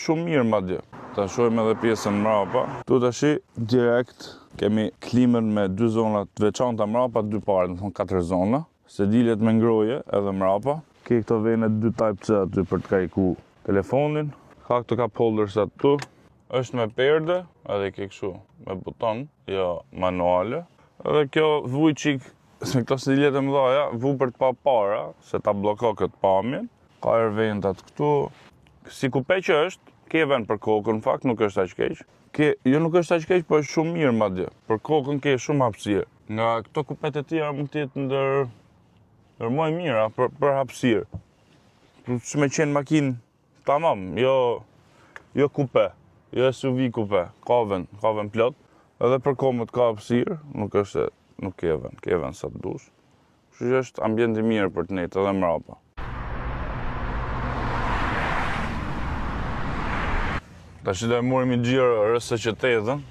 Shumë mirë madje. Ta shohim edhe pjesën mrapa. Tu tash direkt kemi klimën me 2 zona të veçanta mrapa, 2 parë, do të thonë 4 zona. Se dilet me ngroje edhe mrapa. Ke këto vene 2 Type-C aty për të kariku telefonin. Ka këto cup holders aty. Është me perde, edhe ke kështu me buton, jo manuale. Edhe kjo vuj qik, se këto siljet e mëdhaja, vuj për të pa para, se ta bloko këtë pamjen. Ka ventat këtu. Si kupe që është, ke vend për kokën, në fakt nuk është aq keq. Jo nuk është aq keq, po është shumë mirë madje. Për kokën ke shumë hapësirë. Nga këto kupet e tjera mund të jetë ndër më mira për hapësirë. Që me qenë makinë tamam, jo kupe, jo SUV kupe, ka vend plot. Edhe për komët ka hapësirë, nuk ke vend sa të dush. Kështu që është ambient i mirë për të nejtë edhe mrapa. Tash do e morim i xhiro RS80-ën.